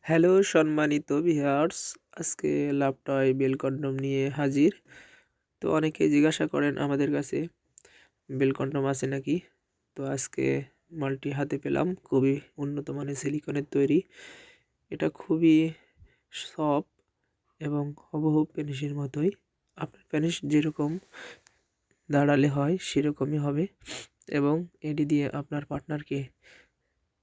Hello সম্মানিত viewers, আজকে লাভ toy bell condom নিয়ে হাজির। তো অনেকেই জিজ্ঞাসা করেন আমাদের কাছে বেল কন্ডম আছে নাকি। তো আজকে মালটি হাতে পেলাম, খুবই উন্নত মানের সিলিকনের তৈরি। এটা খুবই সফট এবং হুবহু পেনিসের মতোই। আপনার পেনিস যেরকম দাঁড়ালে হয় সেরকমই হবে এবং এটি দিয়ে আপনার পার্টনারকে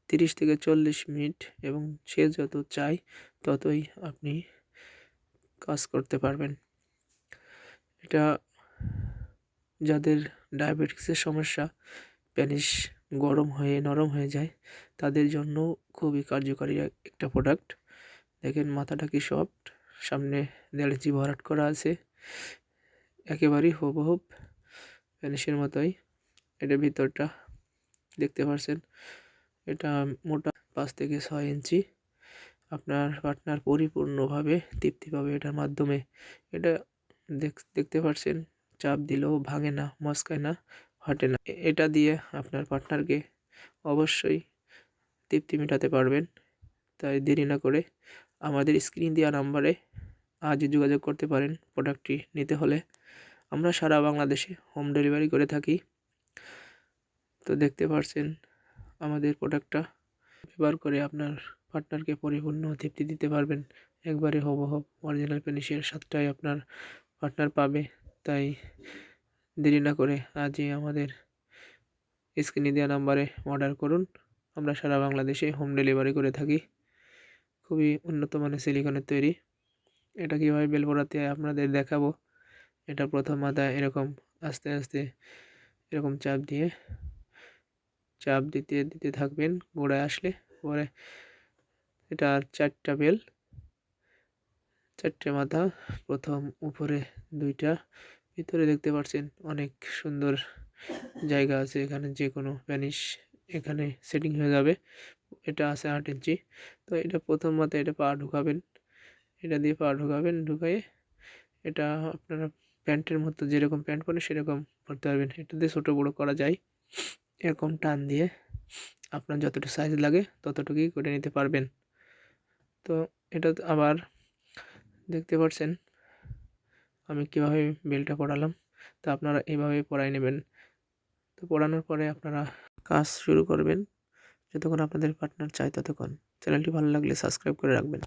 30 থেকে 40 মিনিট এবং সে যত চায় ততই আপনি কাজ করতে পারবেন। এটা যাদের ডায়াবেটিক্সের সমস্যা, পেনিস গরম হয়ে নরম হয়ে যায়, তাদের জন্য খুবই কার্যকারী একটা প্রোডাক্ট। দেখেন মাথাটা কি সফট, সামনে 1.5 ইঞ্চি ভরাট করা আছে, একেবারেই হুবহু পেনিসের মতোই। এটার ভিতরটা দেখতে পাচ্ছেন, এটা মোটা 5 থেকে 6 ইঞ্চি। আপনার পার্টনার পরিপূর্ণভাবে তৃপ্তি পাবে এটার মাধ্যমে। এটা দেখতে পাচ্ছেন, চাপ দিলেও ভাঙে না, মচকায় না, ফাটে না। এটা দিয়ে আপনার পার্টনারকে অবশ্যই তৃপ্তি মেটাতে পারবেন। তাই দেরি না করে আমাদের স্ক্রিন দেওয়া নাম্বারে আজই যোগাযোগ করতে পারেন প্রোডাক্টটি নিতে হলে। আমরা সারা বাংলাদেশে হোম ডেলিভারি করে থাকি। তো দেখতে পাচ্ছেন আমাদের প্রোডাক্টটা ব্যবহার করে আপনার পার্টনারকে পরিপূর্ণ তৃপ্তি দিতে পারবেন। একবারে হুবহু অরিজিনাল পেনিসের স্বাদটাই আপনার পার্টনার পাবে। তাই দেরি না করে আজই আমাদের স্ক্রিনে দেওয়া নাম্বারে অর্ডার করুন। আমরা সারা বাংলাদেশে হোম ডেলিভারি করে থাকি। খুবই উন্নত মানের সিলিকনের তৈরি। এটা কীভাবে বেল পড়াতে হয় আপনাদের দেখাবো। এটা প্রথম মাথায় এরকম আস্তে আস্তে এরকম চাপ দিতে দিতে থাকবেন, গোড়ায় আসলে পরে এটা 4টা বেল, 4টে মাথা। প্রথম উপরে 2টা, ভিতরে দেখতে পাচ্ছেন অনেক সুন্দর জায়গা আছে, এখানে যে কোনো প্যানিস এখানে সেটিং হয়ে যাবে। এটা আছে 8 ইঞ্চি। তো এটা প্রথম মাথায় এটা পা ঢুকাবেন, এটা দিয়ে পা ঢুকাবেন, ঢুকায়ে এটা আপনারা প্যান্টের মতো যেরকম প্যান্ট পরে সেরকম করতে পারবেন। এটা দিয়ে ছোটো বড়ো করা যায়, এরকম টান দিয়ে আপনার যতটুকু সাইজ লাগে ততটুকুই করে নিতে পারবেন। তো এটা আবার দেখতে পাচ্ছেন আমি কীভাবে বেলটা পড়ালাম। তো আপনারা এইভাবে পড়াই নেবেন। তো পড়ানোর পরে আপনারা কাজ শুরু করবেন যতক্ষণ আপনাদের পার্টনার চায় ততক্ষণ। চ্যানেলটি ভালো লাগলে সাবস্ক্রাইব করে রাখবেন।